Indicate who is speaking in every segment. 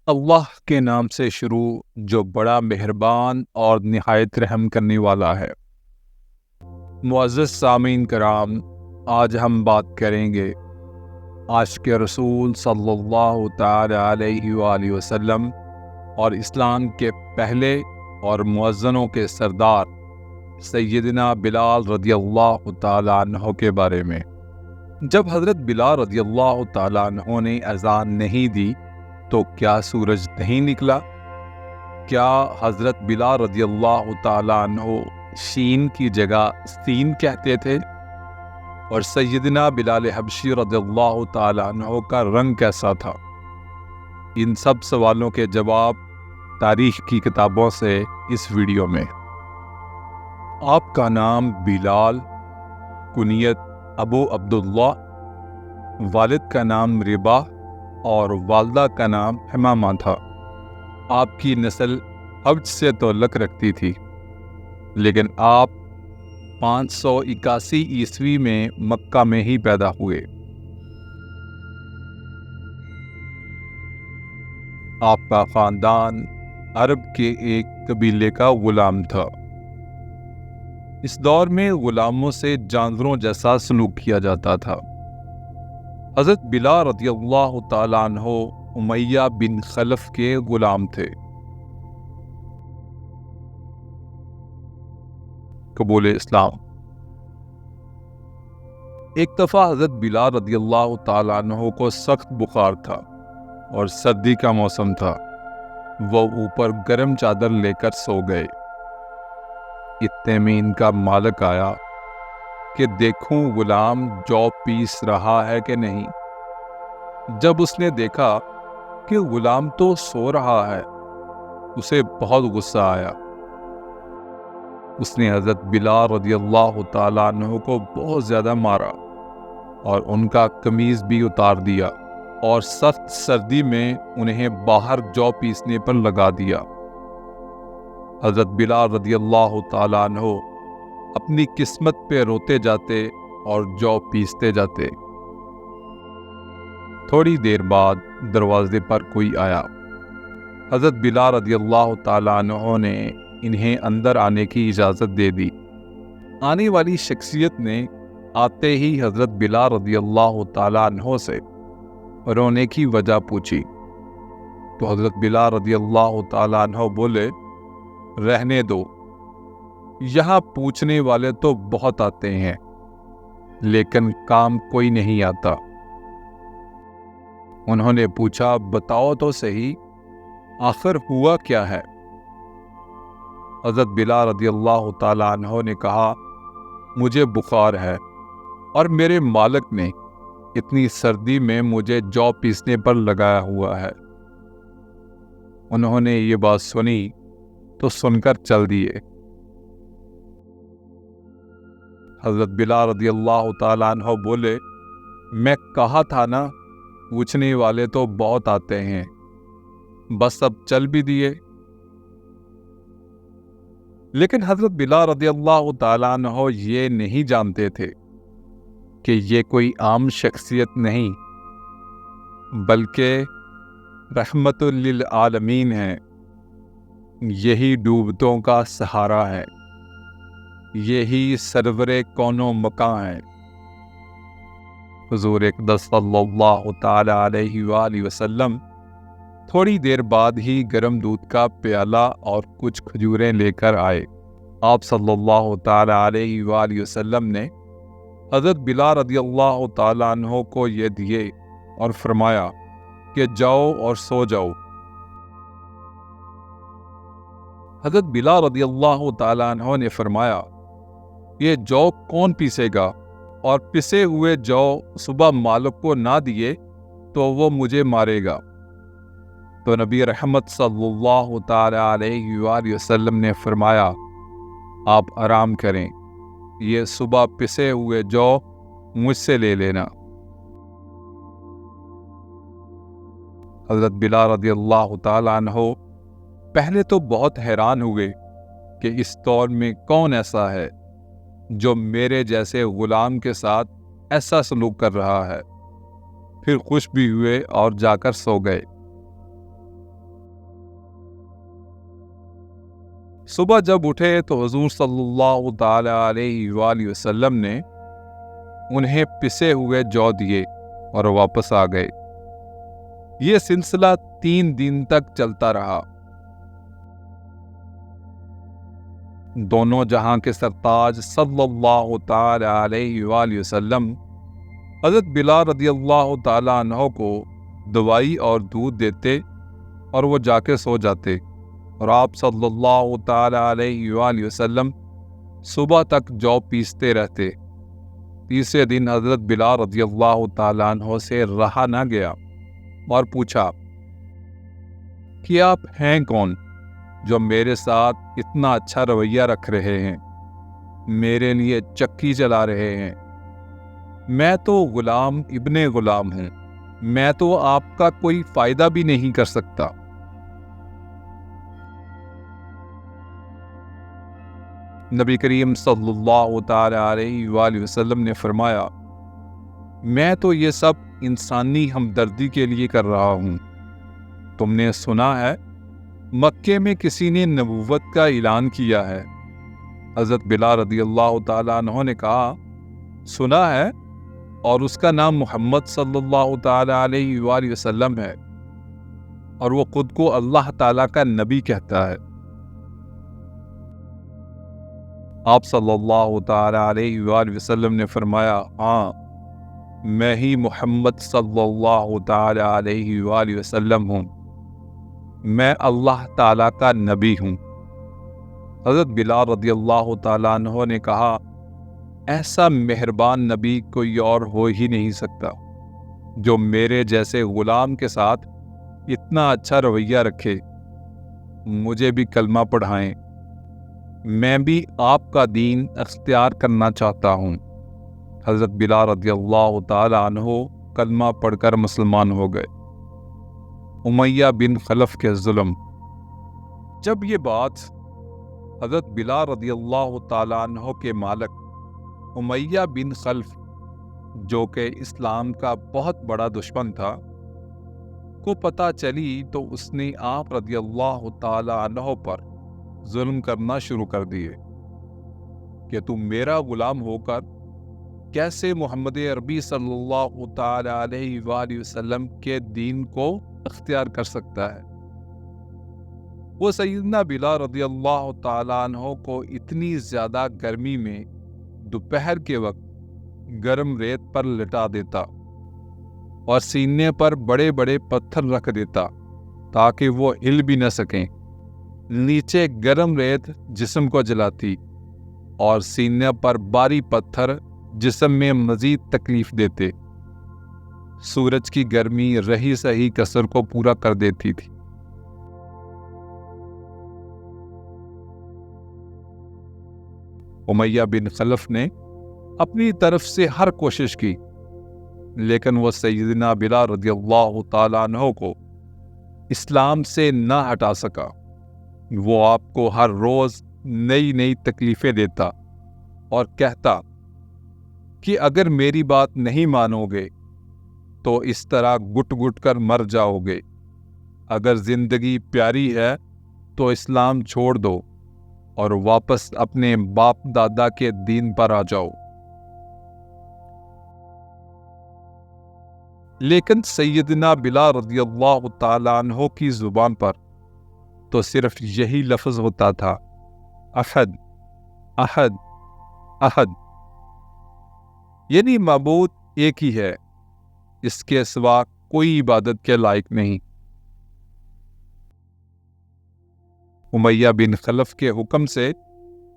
Speaker 1: اللہ کے نام سے شروع جو بڑا مہربان اور نہایت رحم کرنے والا ہے۔ معزز سامعین کرام، آج ہم بات کریں گے عاشق رسول صلی اللہ تعالی علیہ وآلہ وسلم اور اسلام کے پہلے اور مؤذنوں کے سردار سیدنا بلال رضی اللہ تعالی عنہ کے بارے میں۔ جب حضرت بلال رضی اللہ تعالی عنہ نے اذان نہیں دی تو کیا سورج نہیں نکلا؟ کیا حضرت بلال رضی اللہ تعالی عنہ شین کی جگہ سین کہتے تھے؟ اور سیدنا بلال حبشی رضی اللہ تعالی عنہ کا رنگ کیسا تھا؟ ان سب سوالوں کے جواب تاریخ کی کتابوں سے اس ویڈیو میں۔ آپ کا نام بلال، کنیت ابو عبداللہ، والد کا نام رباح اور والدہ کا نام حمامہ تھا۔ آپ کی نسل حبش سے تعلق رکھتی تھی، لیکن آپ 581 عیسوی میں مکہ میں ہی پیدا ہوئے۔ آپ کا خاندان عرب کے ایک قبیلے کا غلام تھا۔ اس دور میں غلاموں سے جانوروں جیسا سلوک کیا جاتا تھا۔ حضرت بلال رضی اللہ تعالیٰ عنہ امیہ بن خلف کے غلام تھے۔ قبول اسلام۔ ایک دفعہ حضرت بلال رضی اللہ تعالیٰ عنہ کو سخت بخار تھا اور سردی کا موسم تھا۔ وہ اوپر گرم چادر لے کر سو گئے۔ اتنے میں ان کا مالک آیا کہ دیکھوں غلام جو پیس رہا ہے کہ نہیں۔ جب اس نے دیکھا کہ غلام تو سو رہا ہے، اسے بہت غصہ آیا۔ اس نے حضرت بلال رضی اللہ تعالیٰ عنہ کو بہت زیادہ مارا اور ان کا قمیض بھی اتار دیا اور سخت سردی میں انہیں باہر جو پیسنے پر لگا دیا۔ حضرت بلال رضی اللہ تعالیٰ عنہ اپنی قسمت پہ روتے جاتے اور جو پیستے جاتے۔ تھوڑی دیر بعد دروازے پر کوئی آیا۔ حضرت بلال رضی اللہ تعالیٰ عنہ نے انہیں اندر آنے کی اجازت دے دی۔ آنے والی شخصیت نے آتے ہی حضرت بلال رضی اللہ تعالیٰ عنہ سے رونے کی وجہ پوچھی تو حضرت بلال رضی اللہ تعالیٰ عنہ بولے، رہنے دو، یہاں پوچھنے والے تو بہت آتے ہیں لیکن کام کوئی نہیں آتا۔ انہوں نے پوچھا، بتاؤ تو صحیح، آخر ہوا کیا ہے؟ حضرت بلال رضی اللہ تعالیٰ عنہ نے کہا، مجھے بخار ہے اور میرے مالک نے اتنی سردی میں مجھے جو پیسنے پر لگایا ہوا ہے۔ انہوں نے یہ بات سنی تو سن کر چل دیے۔ حضرت بلال رضی اللہ تعالیٰ عنہ بولے، میں کہا تھا نا پوچھنے والے تو بہت آتے ہیں، بس اب چل بھی دیے۔ لیکن حضرت بلال رضی اللہ تعالیٰ عنہ یہ نہیں جانتے تھے کہ یہ کوئی عام شخصیت نہیں بلکہ رحمت للعالمین ہے۔ یہی ڈوبتوں کا سہارا ہے، یہی سرور کون و مکان ہے۔ حضور اقدس صلی اللہ تعالی علیہ وآلہ وسلم تھوڑی دیر بعد ہی گرم دودھ کا پیالہ اور کچھ کھجوریں لے کر آئے۔ آپ صلی اللہ تعالی علیہ وآلہ وسلم نے حضرت بلال رضی اللہ تعالی عنہ کو یہ دیے اور فرمایا کہ جاؤ اور سو جاؤ۔ حضرت بلال رضی اللہ تعالی عنہ نے فرمایا، یہ جو کون پیسے گا؟ اور پسے ہوئے جو صبح مالک کو نہ دیے تو وہ مجھے مارے گا۔ تو نبی رحمت صلی اللہ تعالی علیہ وآلہ وسلم نے فرمایا، آپ آرام کریں، یہ صبح پسے ہوئے جو مجھ سے لے لینا۔ حضرت بلال رضی اللہ تعالی عنہ پہلے تو بہت حیران ہوئے کہ اس دور میں کون ایسا ہے جو میرے جیسے غلام کے ساتھ ایسا سلوک کر رہا ہے۔ پھر خوش بھی ہوئے اور جا کر سو گئے۔ صبح جب اٹھے تو حضور صلی اللہ تعالی علیہ وآلہ وسلم نے انہیں پسے ہوئے جو دیے اور واپس آ گئے۔ یہ سلسلہ 3 دن تک چلتا رہا۔ دونوں جہاں کے سرتاج صلی اللہ تعالی علیہ وآلہ وسلم حضرت بلال رضی اللہ تعالی عنہ کو دوائی اور دودھ دیتے اور وہ جا کے سو جاتے، اور آپ صلی اللہ تعالی علیہ وآلہ وسلم صبح تک جو پیستے رہتے۔ تیسرے دن حضرت بلال رضی اللہ تعالی عنہ سے رہا نہ گیا اور پوچھا کہ آپ ہیں کون جو میرے ساتھ اتنا اچھا رویہ رکھ رہے ہیں، میرے لیے چکی چلا رہے ہیں؟ میں تو غلام ابن غلام ہوں، میں تو آپ کا کوئی فائدہ بھی نہیں کر سکتا۔ نبی کریم صلی اللہ تعالی علیہ وآلہ وسلم نے فرمایا، میں تو یہ سب انسانی ہمدردی کے لیے کر رہا ہوں۔ تم نے سنا ہے مکے میں کسی نے نبوت کا اعلان کیا ہے؟ حضرت بلال رضی اللہ تعالیٰ عنہ نے کہا، سنا ہے، اور اس کا نام محمد صلی اللہ تعالی علیہ وآلہ وسلم ہے، اور وہ خود کو اللہ تعالیٰ کا نبی کہتا ہے۔ آپ صلی اللہ تعالی علیہ وآلہ وسلم نے فرمایا، ہاں، میں ہی محمد صلی اللہ تعالی علیہ وآلہ وسلم ہوں، میں اللہ تعالیٰ کا نبی ہوں۔ حضرت بلال رضی اللہ تعالیٰ عنہ نے کہا، ایسا مہربان نبی کوئی اور ہو ہی نہیں سکتا جو میرے جیسے غلام کے ساتھ اتنا اچھا رویہ رکھے۔ مجھے بھی کلمہ پڑھائیں، میں بھی آپ کا دین اختیار کرنا چاہتا ہوں۔ حضرت بلال رضی اللہ تعالی عنہ کلمہ پڑھ کر مسلمان ہو گئے۔ امیہ بن خلف کے ظلم۔ جب یہ بات حضرت بلال رضی اللہ تعالی عنہ کے مالک امیہ بن خلف، جو کہ اسلام کا بہت بڑا دشمن تھا، کو پتہ چلی تو اس نے آپ رضی اللہ تعالی عنہ پر ظلم کرنا شروع کر دیے کہ تم میرا غلام ہو کر کیسے محمد عربی صلی اللہ تعالی علیہ وآلہ وسلم کے دین کو اختیار کر سکتا ہے۔ وہ سیدنا بلال رضی اللہ تعالی عنہ کو اتنی زیادہ گرمی میں دوپہر کے وقت گرم ریت پر لٹا دیتا اور سینے پر بڑے بڑے پتھر رکھ دیتا تاکہ وہ ہل بھی نہ سکیں۔ نیچے گرم ریت جسم کو جلاتی اور سینے پر بھاری پتھر جسم میں مزید تکلیف دیتے۔ سورج کی گرمی رہی سہی کسر کو پورا کر دیتی تھی۔ امیہ بن خلف نے اپنی طرف سے ہر کوشش کی، لیکن وہ سیدنا بلال رضی اللہ تعالیٰ عنہ کو اسلام سے نہ ہٹا سکا۔ وہ آپ کو ہر روز نئی نئی تکلیفیں دیتا اور کہتا کہ اگر میری بات نہیں مانو گے تو اس طرح گٹ گٹ کر مر جاؤ گے۔ اگر زندگی پیاری ہے تو اسلام چھوڑ دو اور واپس اپنے باپ دادا کے دین پر آ جاؤ۔ لیکن سیدنا بلال رضی اللہ تعالیٰ عنہ کی زبان پر تو صرف یہی لفظ ہوتا تھا، احد احد احد، یعنی معبود ایک ہی ہے، اس کے سوا کوئی عبادت کے لائق نہیں۔ امیہ بن خلف کے حکم سے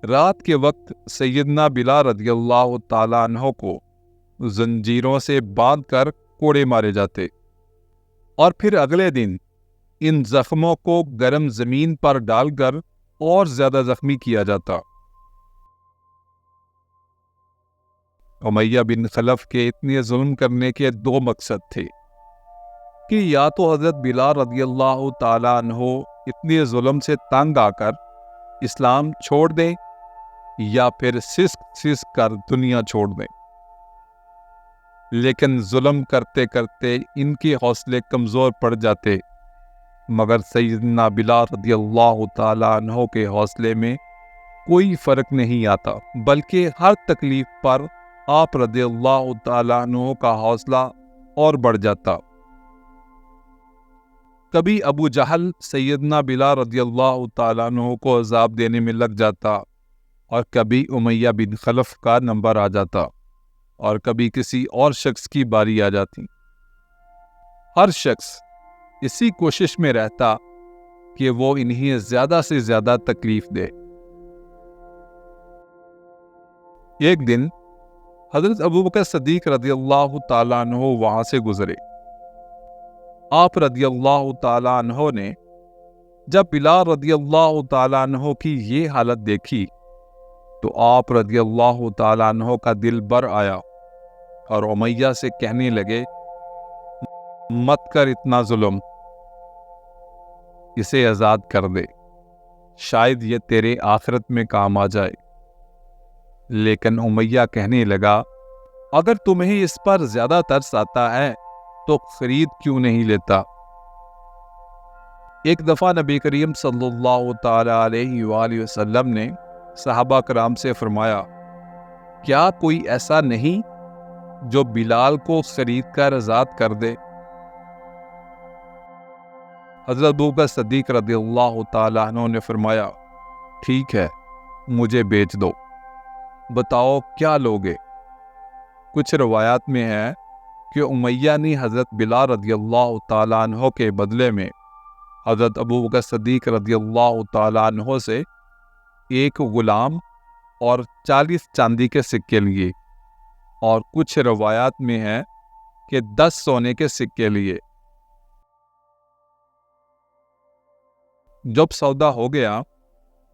Speaker 1: رات کے وقت سیدنا بلال رضی اللہ تعالیٰ عنہ کو زنجیروں سے باندھ کر کوڑے مارے جاتے، اور پھر اگلے دن ان زخموں کو گرم زمین پر ڈال کر اور زیادہ زخمی کیا جاتا۔ امیہ بن خلف کے اتنے ظلم کرنے کے 2 مقصد تھے کہ یا تو حضرت بلال رضی اللہ تعالیٰ عنہ اتنے ظلم سے تنگ آ کر اسلام چھوڑ دیں، یا پھر سسک سسک کر دنیا چھوڑ دیں۔ لیکن ظلم کرتے کرتے ان کے حوصلے کمزور پڑ جاتے مگر سیدنا بلال رضی اللہ تعالیٰ عنہ کے حوصلے میں کوئی فرق نہیں آتا، بلکہ ہر تکلیف پر آپ رضی اللہ تعالیٰ عنہ کا حوصلہ اور بڑھ جاتا۔ کبھی ابو جہل سیدنا بلال رضی اللہ تعالیٰ عنہ کو عذاب دینے میں لگ جاتا، اور کبھی امیہ بن خلف کا نمبر آ جاتا، اور کبھی کسی اور شخص کی باری آ جاتی۔ ہر شخص اسی کوشش میں رہتا کہ وہ انہیں زیادہ سے زیادہ تکلیف دے۔ ایک دن حضرت ابوبکر صدیق رضی اللہ تعالیٰ عنہ وہاں سے گزرے۔ آپ رضی اللہ تعالیٰ عنہ نے جب بلال رضی اللہ تعالیٰ عنہ کی یہ حالت دیکھی تو آپ رضی اللہ تعالیٰ عنہ کا دل بر آیا اور امیہ سے کہنے لگے، مت کر اتنا ظلم، اسے آزاد کر دے، شاید یہ تیرے آخرت میں کام آ جائے۔ لیکن امیہ کہنے لگا، اگر تمہیں اس پر زیادہ ترس آتا ہے تو خرید کیوں نہیں لیتا؟ ایک دفعہ نبی کریم صلی اللہ تعالی علیہ وآلہ وسلم نے صحابہ کرام سے فرمایا، کیا کوئی ایسا نہیں جو بلال کو خرید کر آزاد کر دے؟ حضرت ابوبکر صدیق رضی اللہ تعالیٰ عنہ نے فرمایا، ٹھیک ہے، مجھے بیچ دو، بتاؤ کیا لوگے؟ کچھ روایات میں ہے کہ امیہ نے حضرت بلال رضی اللہ تعالیٰ عنہ کے بدلے میں حضرت ابوبکر صدیق رضی اللہ تعالیٰ عنہ سے ایک غلام اور 40 چاندی کے سکے لیے، اور کچھ روایات میں ہے کہ 10 سونے کے سکے لیے۔ جب سودا ہو گیا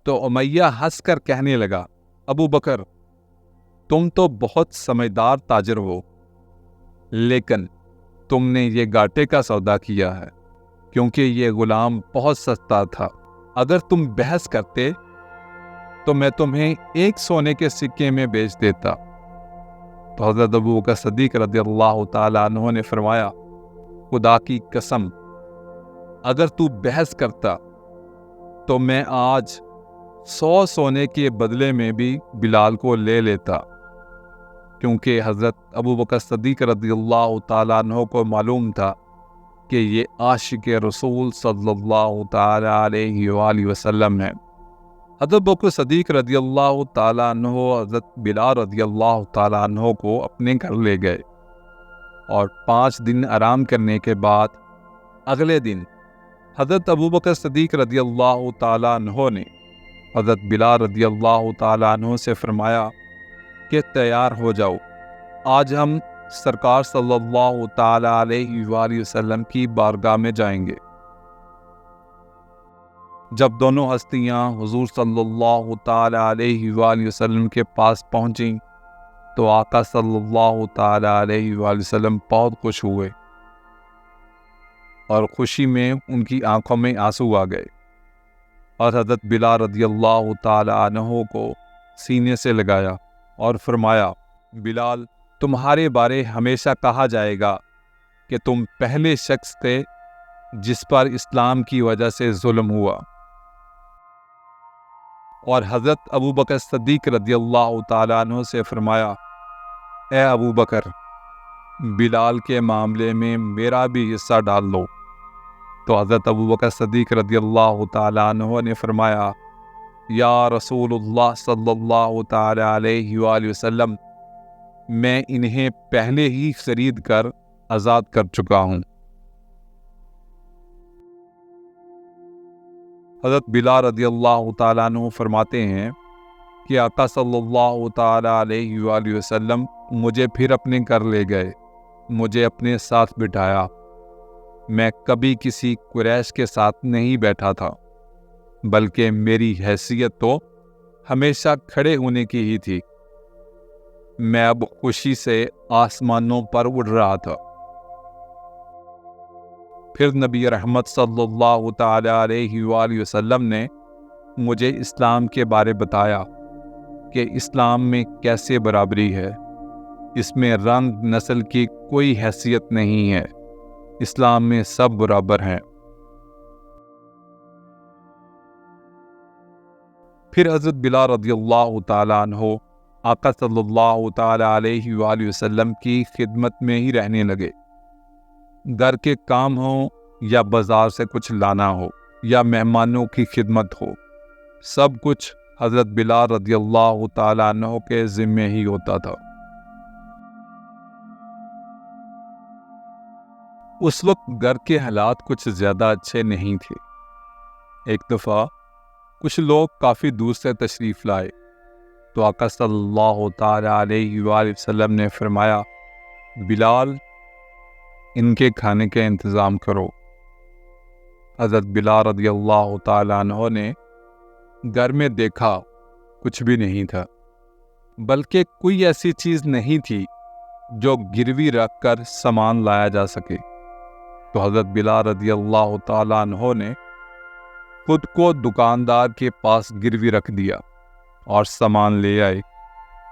Speaker 1: تو امیہ ہنس کر کہنے لگا، ابو بکر تم تو بہت سمجھدار تاجر ہو، لیکن تم نے یہ گھاٹے کا سودا کیا ہے، کیونکہ یہ غلام بہت سستا تھا۔ اگر تم بحث کرتے تو میں تمہیں 1 سونے کے سکے میں بیچ دیتا۔ تو حضرت ابوبکر صدیق رضی اللہ تعالیٰ عنہ نے فرمایا، خدا کی قسم اگر تو بحث کرتا تو میں آج 100 سونے کے بدلے میں بھی بلال کو لے لیتا، کیونکہ حضرت ابوبکر صدیق رضی اللہ تعالیٰ عنہ کو معلوم تھا کہ یہ عاشق رسول صلی اللہ تعالیٰ علیہ وآلہ وسلم ہے۔ حضرت ابوبکر صدیق رضی اللہ تعالیٰ عنہ حضرت بلال رضی اللہ تعالیٰ عنہ کو اپنے گھر لے گئے، اور 5 دن آرام کرنے کے بعد اگلے دن حضرت ابوبکر صدیق رضی اللہ تعالیٰ عنہ نے حضرت بلال رضی اللہ تعالیٰ عنہ سے فرمایا کہ تیار ہو جاؤ، آج ہم سرکار صلی اللہ تعالیٰ علیہ وآلہ وسلم کی بارگاہ میں جائیں گے۔ جب دونوں ہستیاں حضور صلی اللہ تعالیٰ علیہ وآلہ وسلم کے پاس پہنچیں تو آقا صلی اللہ تعالیٰ علیہ وآلہ وسلم بہت خوش ہوئے، اور خوشی میں ان کی آنکھوں میں آنسو آ گئے، اور حضرت بلال رضی اللہ تعالیٰ عنہ کو سینے سے لگایا اور فرمایا، بلال تمہارے بارے ہمیشہ کہا جائے گا کہ تم پہلے شخص تھے جس پر اسلام کی وجہ سے ظلم ہوا۔ اور حضرت ابوبکر صدیق رضی اللہ تعالیٰ عنہ سے فرمایا، اے ابو بکر بلال کے معاملے میں میرا بھی حصہ ڈال لو۔ تو حضرت ابوبکر صدیق رضی اللہ تعالیٰ عنہ نے فرمایا، یا رسول اللہ صلی اللہ تعالیٰ علیہ وآلہ وسلم، میں انہیں پہلے ہی خرید کر آزاد کر چکا ہوں۔ حضرت بلال رضی اللہ تعالیٰ عنہ فرماتے ہیں کہ آقا صلی اللہ تعالیٰ علیہ وآلہ وسلم مجھے پھر اپنے گھر لے گئے، مجھے اپنے ساتھ بٹھایا۔ میں کبھی کسی قریش کے ساتھ نہیں بیٹھا تھا، بلکہ میری حیثیت تو ہمیشہ کھڑے ہونے کی ہی تھی۔ میں اب خوشی سے آسمانوں پر اڑ رہا تھا۔ پھر نبی رحمت صلی اللہ تعالیٰ علیہ وآلہ وسلم نے مجھے اسلام کے بارے بتایا کہ اسلام میں کیسے برابری ہے، اس میں رنگ نسل کی کوئی حیثیت نہیں ہے، اسلام میں سب برابر ہیں۔ پھر حضرت بلال رضی اللہ تعالیٰ عنہ آقا صلی اللہ تعالیٰ علیہ وآلہ وسلم کی خدمت میں ہی رہنے لگے۔ گھر کے کام ہوں یا بازار سے کچھ لانا ہو یا مہمانوں کی خدمت ہو، سب کچھ حضرت بلال رضی اللہ تعالیٰ عنہ کے ذمے ہی ہوتا تھا۔ اس وقت گھر کے حالات کچھ زیادہ اچھے نہیں تھے۔ ایک دفعہ کچھ لوگ کافی دور سے تشریف لائے تو آقا صلی اللہ تعالیٰ علیہ وآلہ وسلم نے فرمایا، بلال، ان کے کھانے کا انتظام کرو۔ حضرت بلال رضی اللہ تعالیٰ عنہ نے گھر میں دیکھا کچھ بھی نہیں تھا، بلکہ کوئی ایسی چیز نہیں تھی جو گروی رکھ کر سامان لایا جا سکے۔ تو حضرت بلال رضی اللہ تعالیٰ عنہ نے خود کو دکاندار کے پاس گروی رکھ دیا اور سامان لے آئے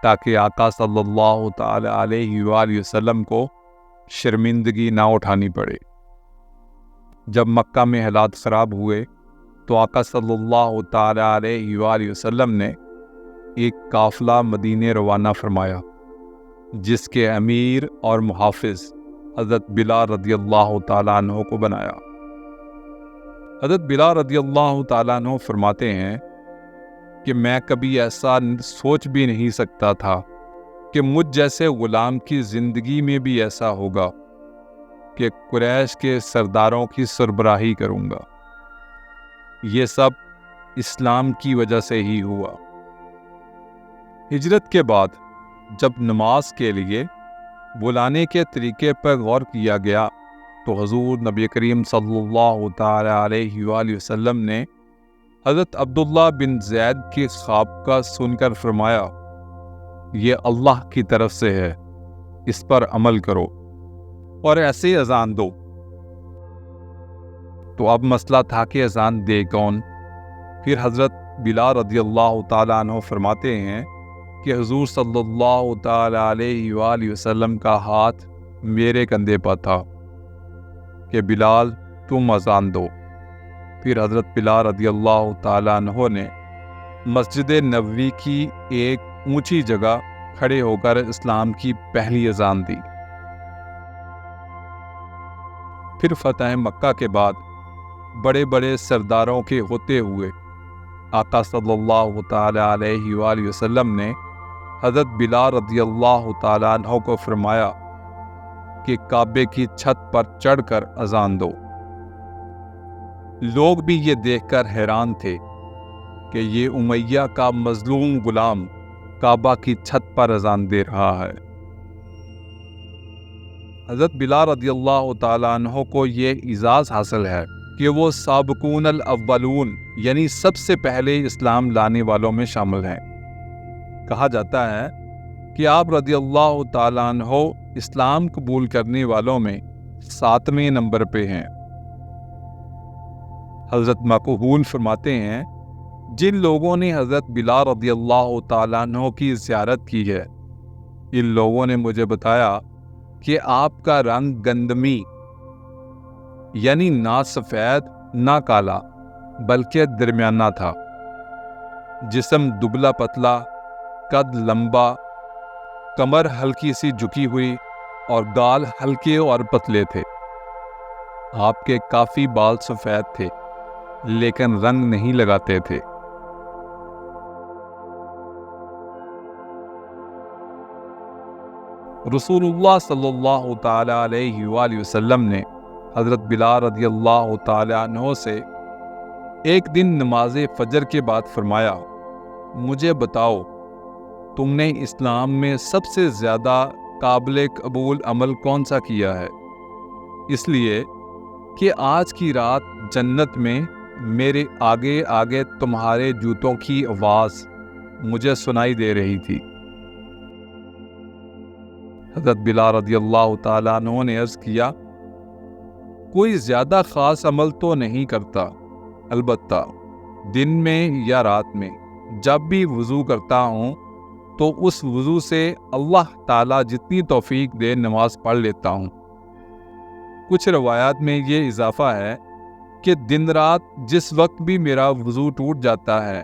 Speaker 1: تاکہ آقا صلی اللہ تعالیٰ علیہ وآلہ وسلم کو شرمندگی نہ اٹھانی پڑے۔ جب مکہ میں حالات خراب ہوئے تو آقا صلی اللہ تعالیٰ علیہ وآلہ وسلم نے ایک قافلہ مدینے روانہ فرمایا، جس کے امیر اور محافظ حضرت بلال رضی اللہ تعالیٰ عنہ کو بنایا۔ حضرت بلال رضی اللہ تعالیٰ عنہ فرماتے ہیں کہ میں کبھی ایسا سوچ بھی نہیں سکتا تھا کہ مجھ جیسے غلام کی زندگی میں بھی ایسا ہوگا کہ قریش کے سرداروں کی سربراہی کروں گا۔ یہ سب اسلام کی وجہ سے ہی ہوا۔ ہجرت کے بعد جب نماز کے لیے بلانے کے طریقے پر غور کیا گیا تو حضور نبی کریم صلی اللہ تعالیٰ علیہ وآلہ وسلم نے حضرت عبداللہ بن زید کے خواب کا سن کر فرمایا، یہ اللہ کی طرف سے ہے، اس پر عمل کرو اور ایسے اذان دو۔ تو اب مسئلہ تھا کہ اذان دے کون؟ پھر حضرت بلال رضی اللہ تعالیٰ عنہ فرماتے ہیں کہ حضور صلی اللہ تعالیٰ علیہ وآلہ وسلم کا ہاتھ میرے کندھے پر تھا کہ بلال تم اذان دو۔ پھر حضرت بلال رضی اللہ تعالیٰ عنہ نے مسجد نبوی کی ایک اونچی جگہ کھڑے ہو کر اسلام کی پہلی اذان دی۔ پھر فتح مکہ کے بعد بڑے بڑے سرداروں کے ہوتے ہوئے آقا صلی اللہ تعالیٰ علیہ وآلہ وسلم نے حضرت بلال رضی اللہ تعالیٰ عنہ کو فرمایا کہ کعبے کی چھت پر چڑھ کر اذان دو۔ لوگ بھی یہ دیکھ کر حیران تھے کہ یہ امیہ کا مظلوم غلام کعبہ کی چھت پر اذان دے رہا ہے۔ حضرت بلال رضی اللہ تعالیٰ عنہ کو یہ اعزاز حاصل ہے کہ وہ سابقون الاولون یعنی سب سے پہلے اسلام لانے والوں میں شامل ہیں۔ کہا جاتا ہے کہ آپ رضی اللہ تعالیٰ عنہ اسلام قبول کرنے والوں میں 7ویں نمبر پہ ہیں۔ حضرت مقبول فرماتے ہیں، جن لوگوں نے حضرت بلال رضی اللہ تعالیٰ عنہ کی زیارت کی ہے، ان لوگوں نے مجھے بتایا کہ آپ کا رنگ گندمی یعنی نہ سفید نہ کالا بلکہ درمیانہ تھا، جسم دبلا پتلا، قد لمبا، کمر ہلکی سی جھکی ہوئی اور گال ہلکے اور پتلے تھے۔ آپ کے کافی بال سفید تھے لیکن رنگ نہیں لگاتے تھے۔ رسول اللہ صلی اللہ تعالیٰ علیہ وآلہ وسلم نے حضرت بلال رضی اللہ تعالیٰ عنہ سے ایک دن نماز فجر کے بعد فرمایا، مجھے بتاؤ تم نے اسلام میں سب سے زیادہ قابل قبول عمل کون سا کیا ہے؟ اس لیے کہ آج کی رات جنت میں میرے آگے آگے تمہارے جوتوں کی آواز مجھے سنائی دے رہی تھی۔ حضرت بلال رضی اللہ تعالیٰ عنہ نے عرض کیا، کوئی زیادہ خاص عمل تو نہیں کرتا، البتہ دن میں یا رات میں جب بھی وضو کرتا ہوں تو اس وضو سے اللہ تعالیٰ جتنی توفیق دے نماز پڑھ لیتا ہوں۔ کچھ روایات میں یہ اضافہ ہے کہ دن رات جس وقت بھی میرا وضو ٹوٹ جاتا ہے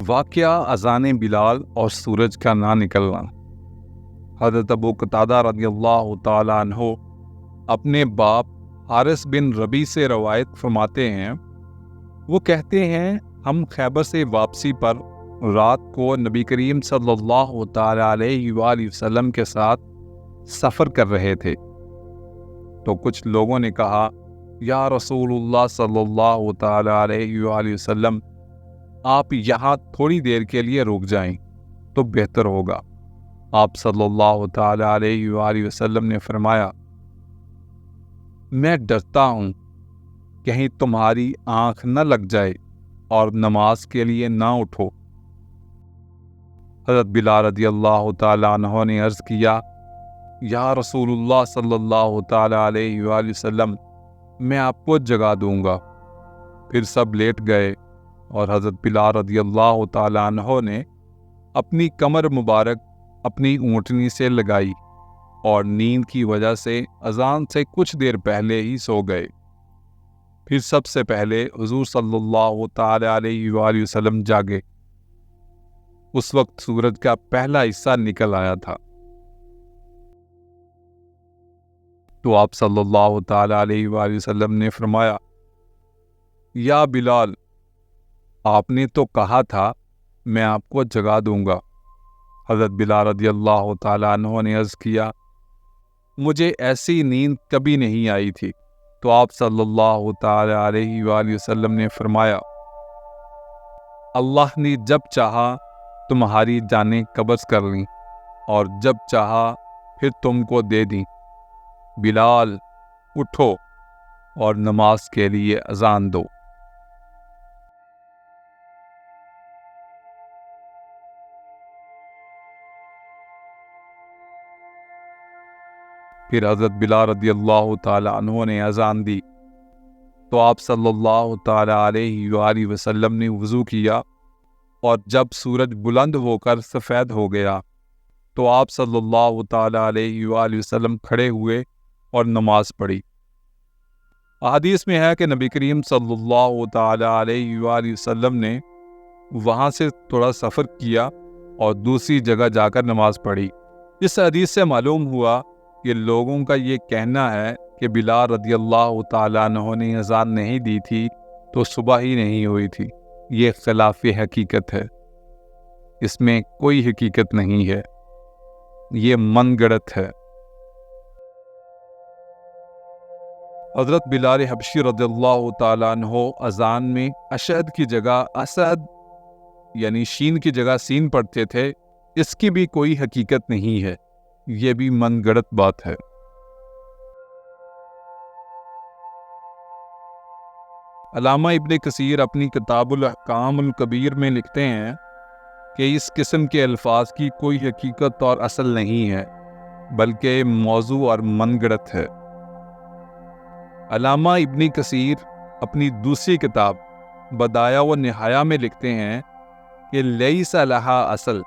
Speaker 1: واقعہ اذان بلال اور سورج کا نہ نکلنا۔ حضرت ابو قتادہ رضی اللہ تعالیٰ عنہ اپنے باپ حارث بن ربیع سے روایت فرماتے ہیں، وہ کہتے ہیں ہم خیبر سے واپسی پر رات کو نبی کریم صلی اللہ تعالیٰ علیہ وآلہ وسلم کے ساتھ سفر کر رہے تھے تو کچھ لوگوں نے کہا، یا رسول اللہ صلی اللہ تعالیٰ علیہ وآلہ وسلم، آپ یہاں تھوڑی دیر کے لیے رک جائیں تو بہتر ہوگا۔ آپ صلی اللہ تعالیٰ علیہ وآلہ وسلم نے فرمایا، میں ڈرتا ہوں کہیں تمہاری آنکھ نہ لگ جائے اور نماز کے لیے نہ اٹھو۔ حضرت بلال رضی اللہ تعالیٰ عنہ نے عرض کیا، یا رسول اللہ صلی اللہ تعالیٰ علیہ وآلہ وسلم، میں آپ کو جگا دوں گا۔ پھر سب لیٹ گئے اور حضرت بلال رضی اللہ تعالیٰ عنہ نے اپنی کمر مبارک اپنی اونٹنی سے لگائی اور نیند کی وجہ سے اذان سے کچھ دیر پہلے ہی سو گئے۔ پھر سب سے پہلے حضور صلی اللہ تعالیٰ علیہ وآلہ وسلم جاگے۔ اس وقت سورج کا پہلا حصہ نکل آیا تھا تو آپ صلی اللہ تعالیٰ علیہ وآلہ وسلم نے فرمایا، یا بلال، آپ نے تو کہا تھا میں آپ کو جگا دوں گا۔ حضرت بلال رضی اللہ تعالیٰ عنہ نے عرض کیا، مجھے ایسی نیند کبھی نہیں آئی تھی۔ تو آپ صلی اللہ تعالیٰ علیہ وآلہ وسلم نے فرمایا، اللہ نے جب چاہا تمہاری جانیں قبض کر لیں اور جب چاہا پھر تم کو دے دیں۔ بلال، اٹھو اور نماز کے لیے اذان دو۔ پھر حضرت بلال رضی اللہ تعالیٰ عنہ نے اذان دی تو آپ صلی اللہ تعالیٰ علیہ وآلہ وسلم نے وضو کیا، اور جب سورج بلند ہو کر سفید ہو گیا تو آپ صلی اللہ تعالیٰ علیہ وآلہ وسلم کھڑے ہوئے اور نماز پڑھی۔ احادیث میں ہے کہ نبی کریم صلی اللہ تعالیٰ علیہ وآلہ وسلم نے وہاں سے تھوڑا سفر کیا اور دوسری جگہ جا کر نماز پڑھی۔ اس حدیث سے معلوم ہوا کہ لوگوں کا یہ کہنا ہے کہ بلال رضی اللہ تعالیٰ عنہ نے اذان نہیں دی تھی تو صبح ہی نہیں ہوئی تھی، یہ خلاف حقیقت ہے، اس میں کوئی حقیقت نہیں ہے، یہ من گڑت ہے۔ حضرت بلال حبشی رضی اللہ تعالیٰ عنہ اذان میں اشہد کی جگہ اسد یعنی شین کی جگہ سین پڑھتے تھے، اس کی بھی کوئی حقیقت نہیں ہے، یہ بھی من گڑت بات ہے۔ علامہ ابن کثیر اپنی کتاب الاحکام الکبیر میں لکھتے ہیں کہ اس قسم کے الفاظ کی کوئی حقیقت اور اصل نہیں ہے، بلکہ موضوع اور من گڑت ہے۔ علامہ ابن کثیر اپنی دوسری کتاب بدایع و نہایہ میں لکھتے ہیں کہ لیس لہا اصل،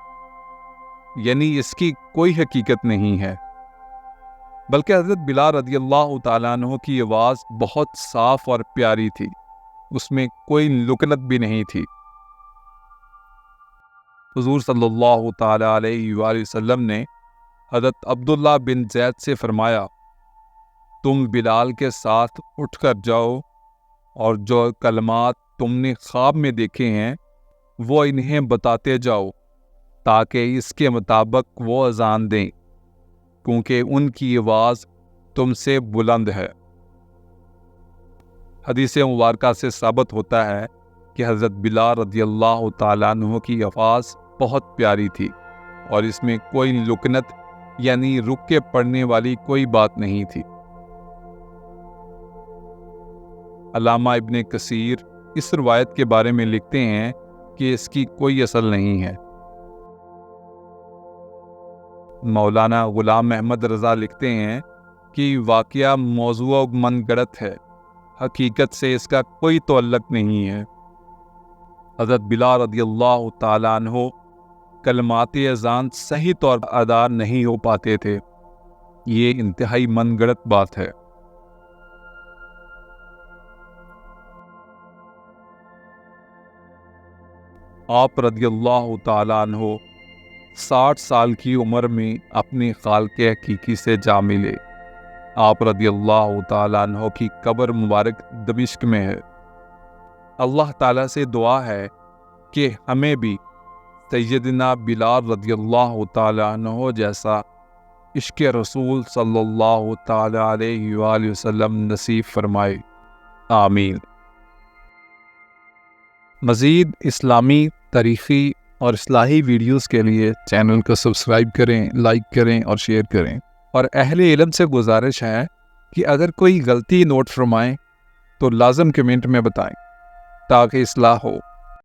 Speaker 1: یعنی اس کی کوئی حقیقت نہیں ہے، بلکہ حضرت بلال رضی اللہ تعالیٰ عنہ کی آواز بہت صاف اور پیاری تھی، اس میں کوئی لکنت بھی نہیں تھی۔ حضور صلی اللہ تعالیٰ علیہ وآلہ وسلم نے حضرت عبداللہ بن زید سے فرمایا، تم بلال کے ساتھ اٹھ کر جاؤ اور جو کلمات تم نے خواب میں دیکھے ہیں وہ انہیں بتاتے جاؤ تاکہ اس کے مطابق وہ اذان دیں، کیونکہ ان کی آواز تم سے بلند ہے۔ حدیث مبارکہ سے ثابت ہوتا ہے کہ حضرت بلال رضی اللہ تعالیٰ عنہ کی آواز بہت پیاری تھی اور اس میں کوئی لکنت یعنی رک کے پڑھنے والی کوئی بات نہیں تھی۔ علامہ ابن کثیر اس روایت کے بارے میں لکھتے ہیں کہ اس کی کوئی اصل نہیں ہے۔ مولانا غلام احمد رضا لکھتے ہیں کہ واقعہ موضوع و من گڑت ہے، حقیقت سے اس کا کوئی تعلق نہیں ہے۔ حضرت بلال رضی اللہ تعالیٰ عنہ کلمات اذان صحیح طور پر ادا نہیں ہو پاتے تھے، یہ انتہائی من گڑت بات ہے۔ آپ رضی اللہ تعالیٰ عنہ 60 سال کی عمر میں اپنی خالق حقیقی سے جا ملے۔ آپ رضی اللہ تعالیٰ عنہ کی قبر مبارک دمشق میں ہے۔ اللہ تعالیٰ سے دعا ہے کہ ہمیں بھی سیدنا بلال رضی اللہ تعالیٰ عنہ جیسا عشق رسول صلی اللہ تعالیٰ علیہ وآلہ وسلم نصیب فرمائے، آمین۔ مزید اسلامی، تاریخی اور اصلاحی ویڈیوز کے لیے چینل کو سبسکرائب کریں، لائک کریں اور شیئر کریں، اور اہل علم سے گزارش ہے کہ اگر کوئی غلطی نوٹ فرمائیں تو لازم کمنٹ میں بتائیں تاکہ اصلاح ہو۔